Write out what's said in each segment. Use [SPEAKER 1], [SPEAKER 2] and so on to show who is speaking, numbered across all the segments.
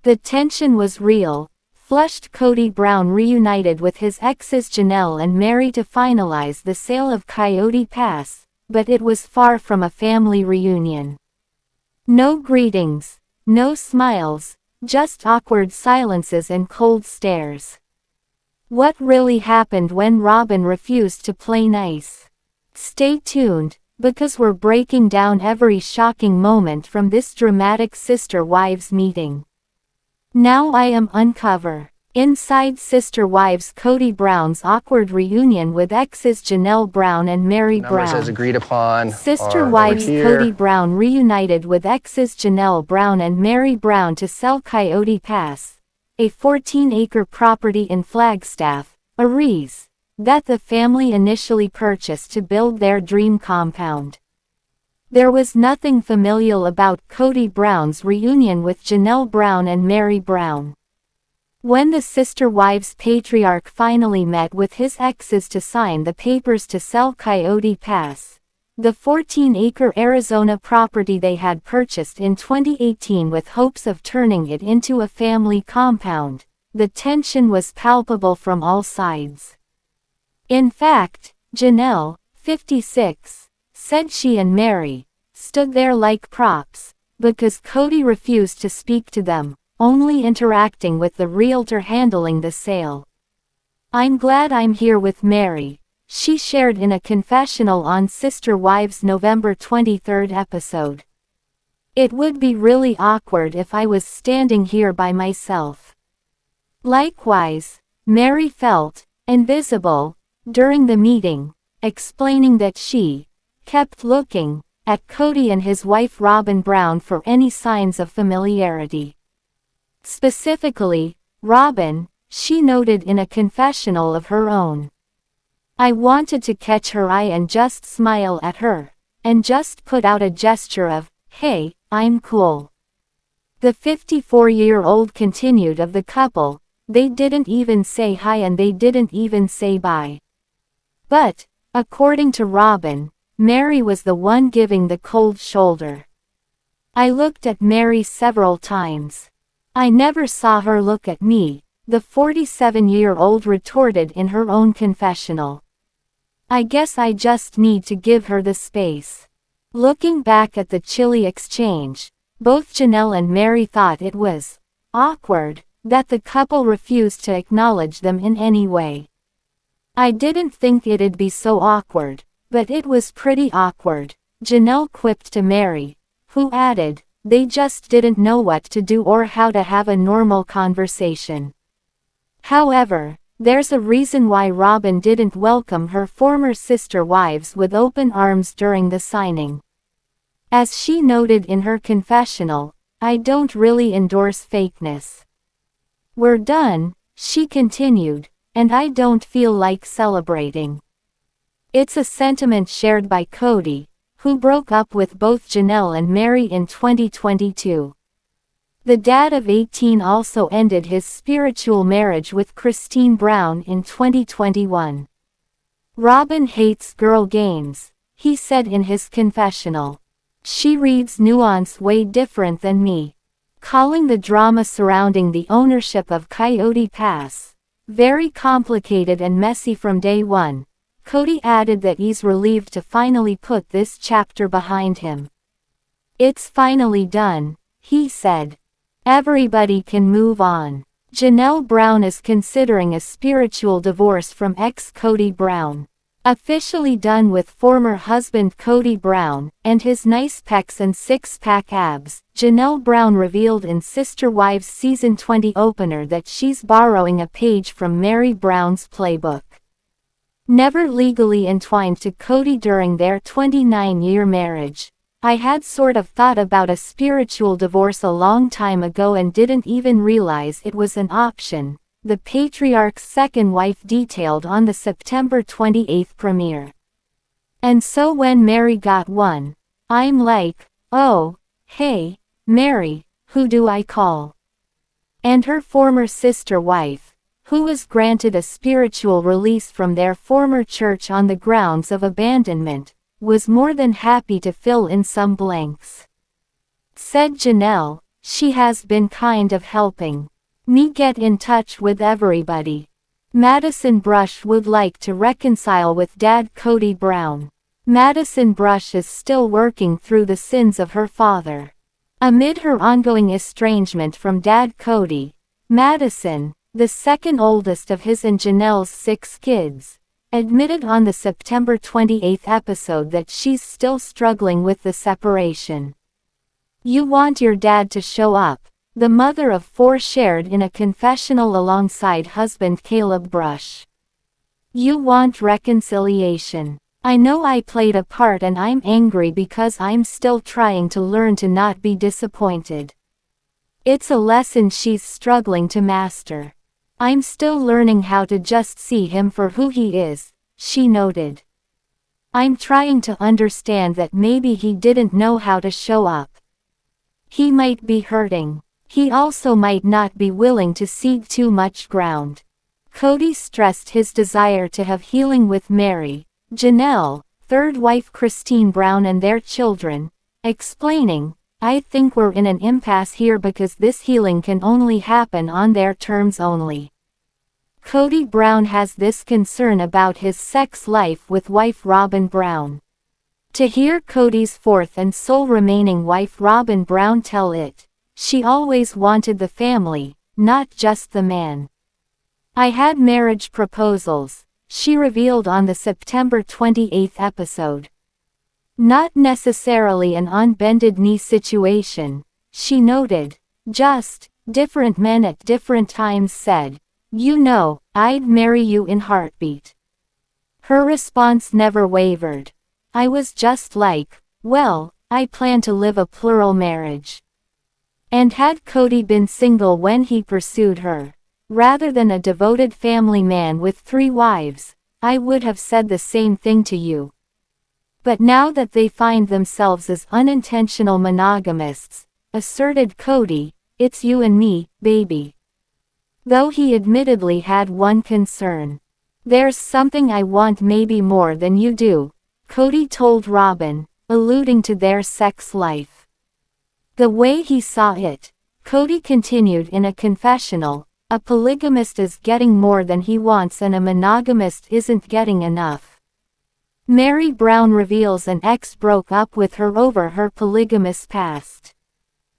[SPEAKER 1] The tension was real. Flushed Kody Brown reunited with his exes Janelle and Meri to finalize the sale of Coyote Pass, but it was far from a family reunion. No greetings, no smiles, just awkward silences and cold stares. What really happened when Robyn refused to play nice? Stay tuned, because we're breaking down every shocking moment from this dramatic sister wives meeting. Now I am uncover. Inside Sister Wives Kody Brown's awkward reunion with exes Janelle Brown and Meri Brown.
[SPEAKER 2] Numbers as agreed upon.
[SPEAKER 1] Sister Wives Kody Brown reunited with exes Janelle Brown and Meri Brown to sell Coyote Pass, a 14-acre property in Flagstaff, Aries, that the family initially purchased to build their dream compound. There was nothing familial about Kody Brown's reunion with Janelle Brown and Meri Brown. When the Sister Wives patriarch finally met with his exes to sign the papers to sell Coyote Pass, the 14-acre Arizona property they had purchased in 2018 with hopes of turning it into a family compound, the tension was palpable from all sides. In fact, Janelle, 56, said she and Meri stood there like props, because Kody refused to speak to them, only interacting with the realtor handling the sale. "I'm glad I'm here with Meri," she shared in a confessional on Sister Wives' November 23 episode. "It would be really awkward if I was standing here by myself." Likewise, Meri felt invisible during the meeting, explaining that she kept looking at Kody and his wife Robyn Brown for any signs of familiarity. Specifically, Robyn, she noted in a confessional of her own. "I wanted to catch her eye and just smile at her, and just put out a gesture of, 'Hey, I'm cool.'" The 54-year-old continued of the couple, "They didn't even say hi and they didn't even say bye." But, according to Robyn, Meri was the one giving the cold shoulder. "I looked at Meri several times. I never saw her look at me," the 47-year-old retorted in her own confessional. "I guess I just need to give her the space." Looking back at the chilly exchange, both Janelle and Meri thought it was awkward that the couple refused to acknowledge them in any way. "I didn't think it'd be so awkward, but it was pretty awkward," Janelle quipped to Meri, who added, "They just didn't know what to do or how to have a normal conversation." However, there's a reason why Robyn didn't welcome her former sister wives with open arms during the signing. As she noted in her confessional, "I don't really endorse fakeness. We're done," she continued, "and I don't feel like celebrating." It's a sentiment shared by Kody, who broke up with both Janelle and Meri in 2022. The dad of 18 also ended his spiritual marriage with Cody Brown in 2021. "Robyn hates girl games," he said in his confessional. "She reads nuance way different than me." Calling the drama surrounding the ownership of Coyote Pass very complicated and messy from day one, Kody added that he's relieved to finally put this chapter behind him. "It's finally done," he said. "Everybody can move on." Janelle Brown is considering a spiritual divorce from ex-Kody Brown. Officially done with former husband Kody Brown and his nice pecs and six-pack abs, Janelle Brown revealed in Sister Wives Season 20 opener that she's borrowing a page from Meri Brown's playbook. Never legally entwined to Kody during their 29-year marriage, "I had sort of thought about a spiritual divorce a long time ago and didn't even realize it was an option," the patriarch's second wife detailed on the September 28 premiere. "And so when Meri got one, I'm like, oh, hey, Meri, who do I call?" And her former sister wife, who was granted a spiritual release from their former church on the grounds of abandonment, was more than happy to fill in some blanks. Said Janelle, She has been kind of helping me get in touch with everybody. Madison Brush would like to reconcile with Dad Kody Brown. Madison Brush is still working through the sins of her father. Amid her ongoing estrangement from Dad Kody, Madison, the second oldest of his and Janelle's 6 kids, admitted on the September 28 episode that she's still struggling with the separation. "You want your dad to show up," the mother of 4 shared in a confessional alongside husband Caleb Brush. "You want reconciliation. I know I played a part and I'm angry because I'm still trying to learn to not be disappointed. It's a lesson she's struggling to master. I'm still learning how to just see him for who he is," she noted. "I'm trying to understand that maybe he didn't know how to show up. He might be hurting. He also might not be willing to cede too much ground." Kody stressed his desire to have healing with Meri, Janelle, third wife Christine Brown and their children, explaining, "I think we're in an impasse here because this healing can only happen on their terms only." Kody Brown has this concern about his sex life with wife Robyn Brown. To hear Kody's 4th and sole remaining wife Robyn Brown tell it, "She always wanted the family, not just the man. I had marriage proposals," she revealed on the September 28 episode. "Not necessarily an on bended knee situation," she noted, "just, different men at different times said, 'You know, I'd marry you in heartbeat.'" Her response never wavered. "I was just like, well, I plan to live a plural marriage." And had Kody been single when he pursued her, rather than a devoted family man with 3 wives, I would have said the same thing to you. But now that they find themselves as unintentional monogamists, asserted Kody, "It's you and me, baby." Though he admittedly had one concern. "There's something I want maybe more than you do," Kody told Robyn, alluding to their sex life. The way he saw it, Kody continued in a confessional, "A polygamist is getting more than he wants and a monogamist isn't getting enough." Meri Brown reveals an ex broke up with her over her polygamous past.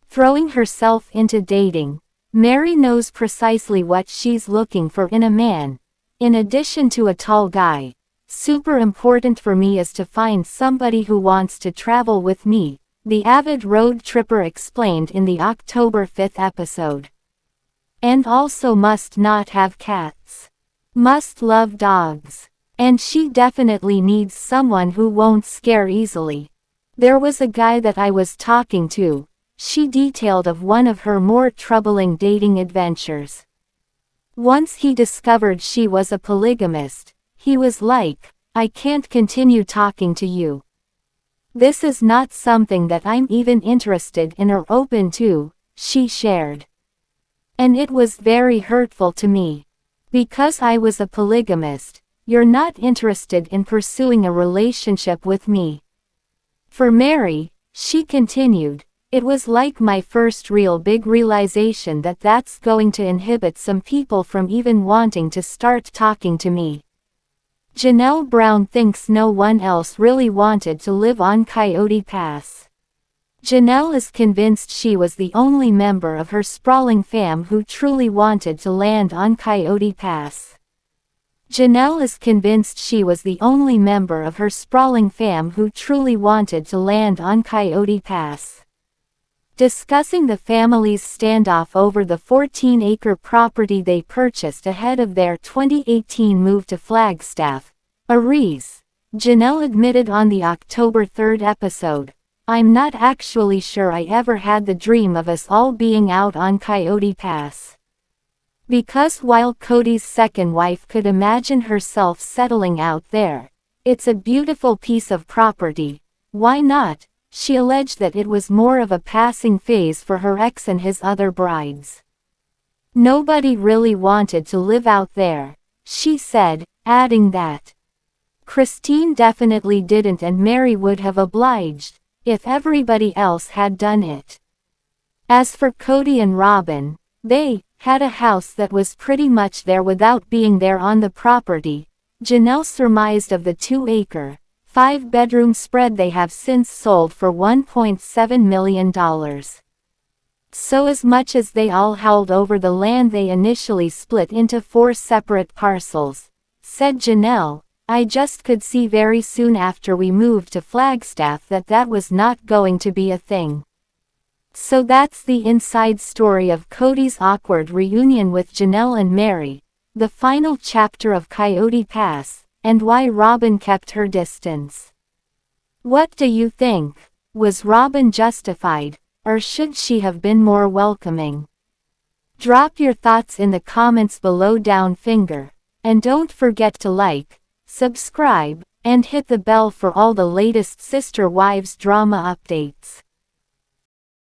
[SPEAKER 1] Throwing herself into dating, Meri knows precisely what she's looking for in a man. "In addition to a tall guy, super important for me is to find somebody who wants to travel with me," the avid road tripper explained in the October 5 episode. "And also must not have cats. Must love dogs. And she definitely needs someone who won't scare easily. There was a guy that I was talking to," she detailed of one of her more troubling dating adventures. "Once he discovered she was a polygamist, he was like, 'I can't continue talking to you. This is not something that I'm even interested in or open to,' she shared. "And it was very hurtful to me. Because I was a polygamist, you're not interested in pursuing a relationship with me." For Meri, she continued, "It was like my first real big realization that that's going to inhibit some people from even wanting to start talking to me." Janelle Brown thinks no one else really wanted to live on Coyote Pass. Janelle is convinced she was the only member of her sprawling fam who truly wanted to land on Coyote Pass. Janelle is convinced she was the only member of her sprawling fam who truly wanted to land on Coyote Pass. Discussing the family's standoff over the 14-acre property they purchased ahead of their 2018 move to Flagstaff, Aries, Janelle admitted on the October 3 episode, "I'm not actually sure I ever had the dream of us all being out on Coyote Pass. Because while Kody's second wife could imagine herself settling out there, it's a beautiful piece of property, why not?" She alleged that it was more of a passing phase for her ex and his other brides. "Nobody really wanted to live out there," she said, adding that, "Christine definitely didn't and Meri would have obliged, if everybody else had done it." As for Kody and Robyn, they had a house that was pretty much there without being there on the property. Janelle surmised of the 2-acre, 5-bedroom spread they have since sold for $1.7 million. So as much as they all howled over the land they initially split into 4 separate parcels, said Janelle, I just could see very soon after we moved to Flagstaff that that was not going to be a thing. So that's the inside story of Kody's awkward reunion with Janelle and Meri, the final chapter of Coyote Pass, and why Robyn kept her distance. What do you think? Was Robyn justified, or should she have been more welcoming? Drop your thoughts in the comments below down finger, and don't forget to like, subscribe, and hit the bell for all the latest Sister Wives drama updates.